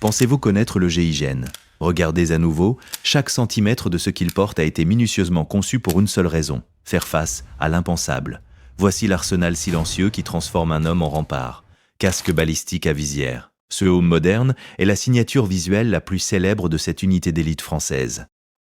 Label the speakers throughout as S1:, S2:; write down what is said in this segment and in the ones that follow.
S1: Pensez-vous connaître le GIGN? Regardez à nouveau, chaque centimètre de ce qu'il porte a été minutieusement conçu pour une seule raison, faire face à l'impensable. Voici l'arsenal silencieux qui transforme un homme en rempart. Casque balistique à visière. Ce home moderne est la signature visuelle la plus célèbre de cette unité d'élite française.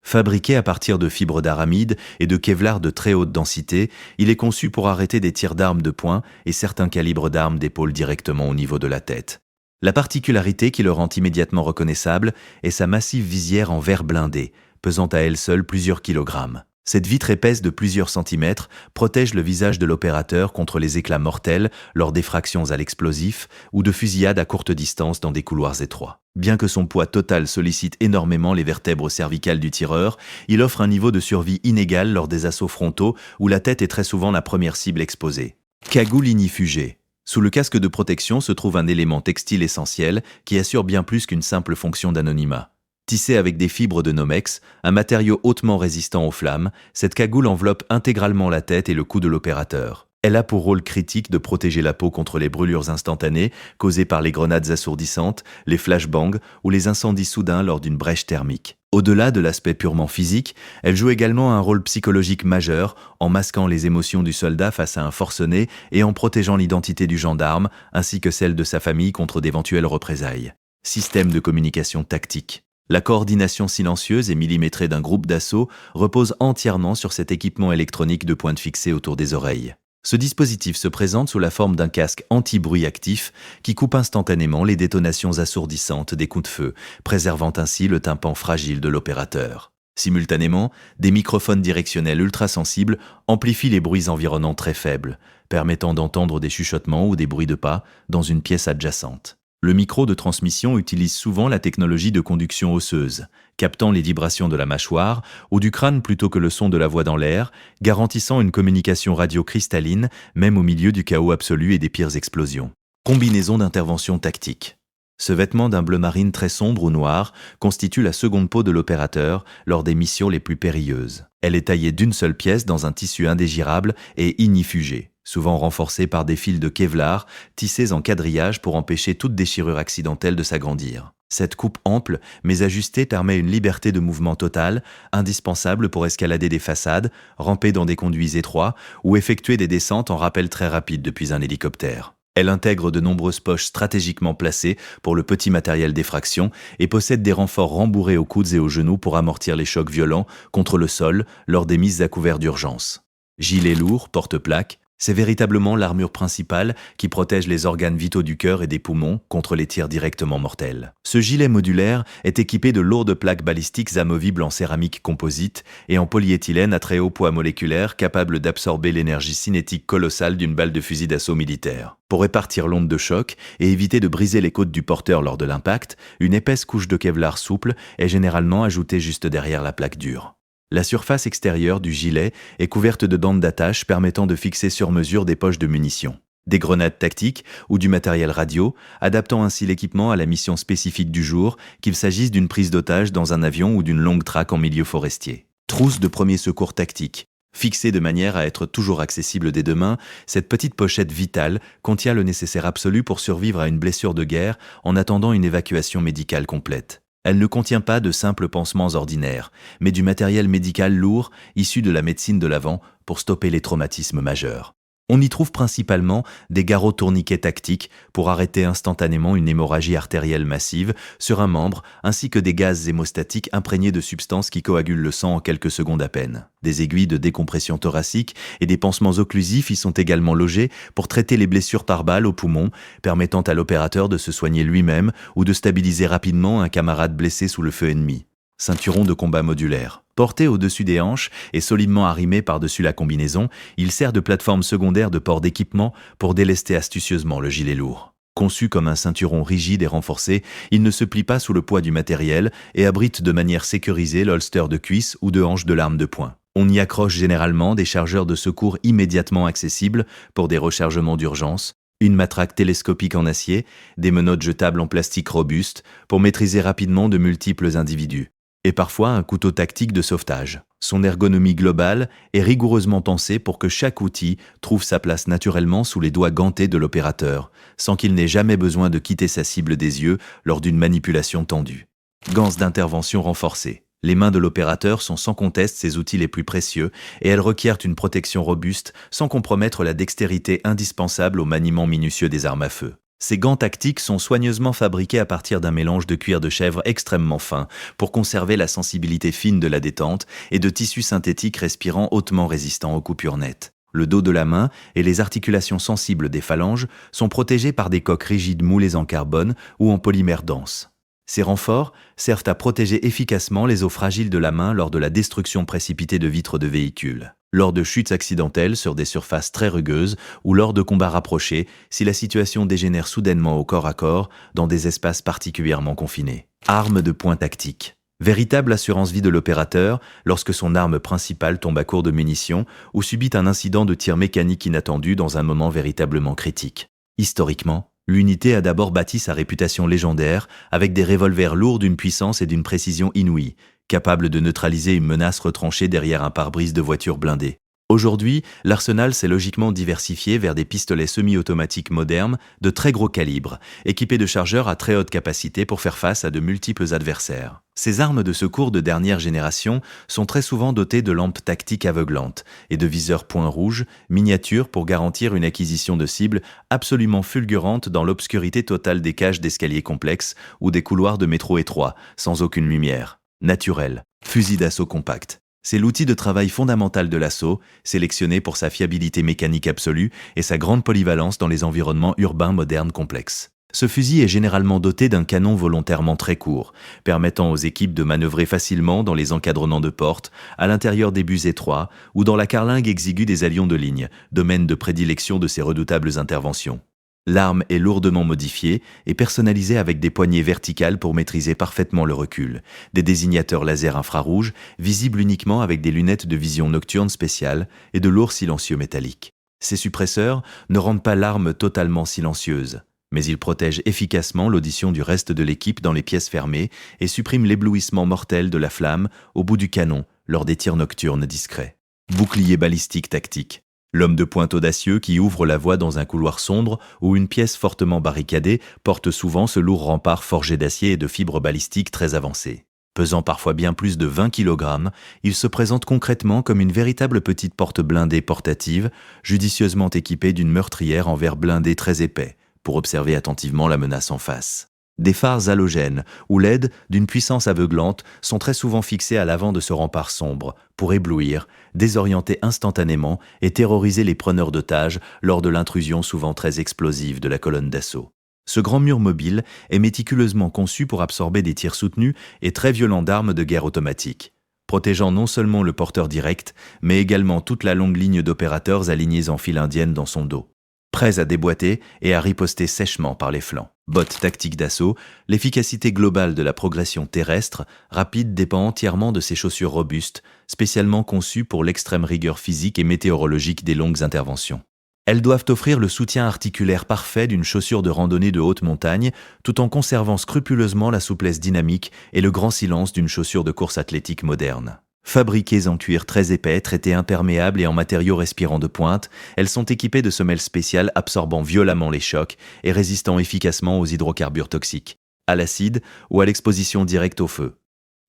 S1: Fabriqué à partir de fibres d'aramide et de Kevlar de très haute densité, il est conçu pour arrêter des tirs d'armes de poing et certains calibres d'armes d'épaule directement au niveau de la tête. La particularité qui le rend immédiatement reconnaissable est sa massive visière en verre blindé, pesant à elle seule plusieurs kilogrammes. Cette vitre épaisse de plusieurs centimètres protège le visage de l'opérateur contre les éclats mortels lors d'effractions à l'explosif ou de fusillades à courte distance dans des couloirs étroits. Bien que son poids total sollicite énormément les vertèbres cervicales du tireur, il offre un niveau de survie inégal lors des assauts frontaux où la tête est très souvent la première cible exposée. Cagoule ignifugée. Sous le casque de protection se trouve un élément textile essentiel qui assure bien plus qu'une simple fonction d'anonymat. Tissée avec des fibres de Nomex, un matériau hautement résistant aux flammes, cette cagoule enveloppe intégralement la tête et le cou de l'opérateur. Elle a pour rôle critique de protéger la peau contre les brûlures instantanées causées par les grenades assourdissantes, les flashbangs ou les incendies soudains lors d'une brèche thermique. Au-delà de l'aspect purement physique, elle joue également un rôle psychologique majeur en masquant les émotions du soldat face à un forcené et en protégeant l'identité du gendarme ainsi que celle de sa famille contre d'éventuelles représailles. Système de communication tactique. La coordination silencieuse et millimétrée d'un groupe d'assaut repose entièrement sur cet équipement électronique de pointe fixée autour des oreilles. Ce dispositif se présente sous la forme d'un casque anti-bruit actif qui coupe instantanément les détonations assourdissantes des coups de feu, préservant ainsi le tympan fragile de l'opérateur. Simultanément, des microphones directionnels ultrasensibles amplifient les bruits environnants très faibles, permettant d'entendre des chuchotements ou des bruits de pas dans une pièce adjacente. Le micro de transmission utilise souvent la technologie de conduction osseuse, captant les vibrations de la mâchoire ou du crâne plutôt que le son de la voix dans l'air, garantissant une communication radio-cristalline même au milieu du chaos absolu et des pires explosions. Combinaison d'intervention tactique. Ce vêtement d'un bleu marine très sombre ou noir constitue la seconde peau de l'opérateur lors des missions les plus périlleuses. Elle est taillée d'une seule pièce dans un tissu indégirable et ignifugé, souvent renforcé par des fils de Kevlar tissés en quadrillage pour empêcher toute déchirure accidentelle de s'agrandir. Cette coupe ample mais ajustée permet une liberté de mouvement totale, indispensable pour escalader des façades, ramper dans des conduits étroits ou effectuer des descentes en rappel très rapide depuis un hélicoptère. Elle intègre de nombreuses poches stratégiquement placées pour le petit matériel d'effraction et possède des renforts rembourrés aux coudes et aux genoux pour amortir les chocs violents contre le sol lors des mises à couvert d'urgence. Gilet lourd, porte-plaque, c'est véritablement l'armure principale qui protège les organes vitaux du cœur et des poumons contre les tirs directement mortels. Ce gilet modulaire est équipé de lourdes plaques balistiques amovibles en céramique composite et en polyéthylène à très haut poids moléculaire capables d'absorber l'énergie cinétique colossale d'une balle de fusil d'assaut militaire. Pour répartir l'onde de choc et éviter de briser les côtes du porteur lors de l'impact, une épaisse couche de Kevlar souple est généralement ajoutée juste derrière la plaque dure. La surface extérieure du gilet est couverte de bandes d'attache permettant de fixer sur mesure des poches de munitions, des grenades tactiques ou du matériel radio, adaptant ainsi l'équipement à la mission spécifique du jour, qu'il s'agisse d'une prise d'otage dans un avion ou d'une longue traque en milieu forestier. Trousse de premier secours tactique. Fixée de manière à être toujours accessible des deux mains, cette petite pochette vitale contient le nécessaire absolu pour survivre à une blessure de guerre en attendant une évacuation médicale complète. Elle ne contient pas de simples pansements ordinaires, mais du matériel médical lourd issu de la médecine de l'avant pour stopper les traumatismes majeurs. On y trouve principalement des garrots tourniquets tactiques pour arrêter instantanément une hémorragie artérielle massive sur un membre, ainsi que des gaz hémostatiques imprégnés de substances qui coagulent le sang en quelques secondes à peine. Des aiguilles de décompression thoracique et des pansements occlusifs y sont également logés pour traiter les blessures par balle aux poumons, permettant à l'opérateur de se soigner lui-même ou de stabiliser rapidement un camarade blessé sous le feu ennemi. Ceinturon de combat modulaire. Porté au-dessus des hanches et solidement arrimé par-dessus la combinaison, il sert de plateforme secondaire de port d'équipement pour délester astucieusement le gilet lourd. Conçu comme un ceinturon rigide et renforcé, il ne se plie pas sous le poids du matériel et abrite de manière sécurisée l'holster de cuisse ou de hanche de l'arme de poing. On y accroche généralement des chargeurs de secours immédiatement accessibles pour des rechargements d'urgence, une matraque télescopique en acier, des menottes jetables en plastique robuste pour maîtriser rapidement de multiples individus, et parfois un couteau tactique de sauvetage. Son ergonomie globale est rigoureusement pensée pour que chaque outil trouve sa place naturellement sous les doigts gantés de l'opérateur, sans qu'il n'ait jamais besoin de quitter sa cible des yeux lors d'une manipulation tendue. Ganses d'intervention renforcées. Les mains de l'opérateur sont sans conteste ses outils les plus précieux et elles requièrent une protection robuste sans compromettre la dextérité indispensable au maniement minutieux des armes à feu. Ces gants tactiques sont soigneusement fabriqués à partir d'un mélange de cuir de chèvre extrêmement fin pour conserver la sensibilité fine de la détente et de tissus synthétiques respirants hautement résistants aux coupures nettes. Le dos de la main et les articulations sensibles des phalanges sont protégés par des coques rigides moulées en carbone ou en polymère dense. Ces renforts servent à protéger efficacement les os fragiles de la main lors de la destruction précipitée de vitres de véhicules, lors de chutes accidentelles sur des surfaces très rugueuses ou lors de combats rapprochés si la situation dégénère soudainement au corps à corps dans des espaces particulièrement confinés. Arme de poing tactique. Véritable assurance-vie de l'opérateur lorsque son arme principale tombe à court de munitions ou subit un incident de tir mécanique inattendu dans un moment véritablement critique. Historiquement, l'unité a d'abord bâti sa réputation légendaire avec des revolvers lourds d'une puissance et d'une précision inouïe, capables de neutraliser une menace retranchée derrière un pare-brise de voiture blindée. Aujourd'hui, l'arsenal s'est logiquement diversifié vers des pistolets semi-automatiques modernes de très gros calibre, équipés de chargeurs à très haute capacité pour faire face à de multiples adversaires. Ces armes de secours de dernière génération sont très souvent dotées de lampes tactiques aveuglantes et de viseurs point rouge, miniatures pour garantir une acquisition de cibles absolument fulgurante dans l'obscurité totale des cages d'escaliers complexes ou des couloirs de métro étroits, sans aucune lumière. Naturel. Fusil d'assaut compact. C'est l'outil de travail fondamental de l'assaut, sélectionné pour sa fiabilité mécanique absolue et sa grande polyvalence dans les environnements urbains modernes complexes. Ce fusil est généralement doté d'un canon volontairement très court, permettant aux équipes de manœuvrer facilement dans les encadrements de portes, à l'intérieur des bus étroits ou dans la carlingue exiguë des alions de ligne, domaine de prédilection de ces redoutables interventions. L'arme est lourdement modifiée et personnalisée avec des poignées verticales pour maîtriser parfaitement le recul, des désignateurs laser infrarouges visibles uniquement avec des lunettes de vision nocturne spéciales et de lourds silencieux métalliques. Ces suppresseurs ne rendent pas l'arme totalement silencieuse, mais ils protègent efficacement l'audition du reste de l'équipe dans les pièces fermées et suppriment l'éblouissement mortel de la flamme au bout du canon lors des tirs nocturnes discrets. Bouclier balistique tactique. L'homme de pointe audacieux qui ouvre la voie dans un couloir sombre ou une pièce fortement barricadée porte souvent ce lourd rempart forgé d'acier et de fibres balistiques très avancées. Pesant parfois bien plus de 20 kg, il se présente concrètement comme une véritable petite porte blindée portative, judicieusement équipée d'une meurtrière en verre blindé très épais, pour observer attentivement la menace en face. Des phares halogènes ou LED d'une puissance aveuglante sont très souvent fixés à l'avant de ce rempart sombre pour éblouir, désorienter instantanément et terroriser les preneurs d'otages lors de l'intrusion souvent très explosive de la colonne d'assaut. Ce grand mur mobile est méticuleusement conçu pour absorber des tirs soutenus et très violents d'armes de guerre automatiques, protégeant non seulement le porteur direct, mais également toute la longue ligne d'opérateurs alignés en file indienne dans son dos, prêts à déboîter et à riposter sèchement par les flancs. Bottes tactiques d'assaut, l'efficacité globale de la progression terrestre rapide dépend entièrement de ces chaussures robustes, spécialement conçues pour l'extrême rigueur physique et météorologique des longues interventions. Elles doivent offrir le soutien articulaire parfait d'une chaussure de randonnée de haute montagne, tout en conservant scrupuleusement la souplesse dynamique et le grand silence d'une chaussure de course athlétique moderne. Fabriquées en cuir très épais, traitées imperméables et en matériaux respirants de pointe, elles sont équipées de semelles spéciales absorbant violemment les chocs et résistant efficacement aux hydrocarbures toxiques, à l'acide ou à l'exposition directe au feu.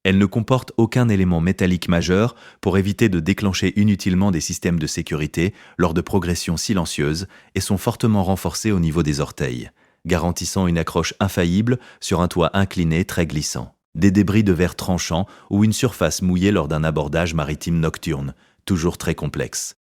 S1: Elles ne comportent aucun élément métallique majeur pour éviter de déclencher inutilement des systèmes de sécurité lors de progressions silencieuses et sont fortement renforcées au niveau des orteils, garantissant une accroche infaillible sur un toit incliné très glissant. Des débris de verre tranchant ou une surface mouillée lors d'un abordage maritime nocturne, toujours très complexe.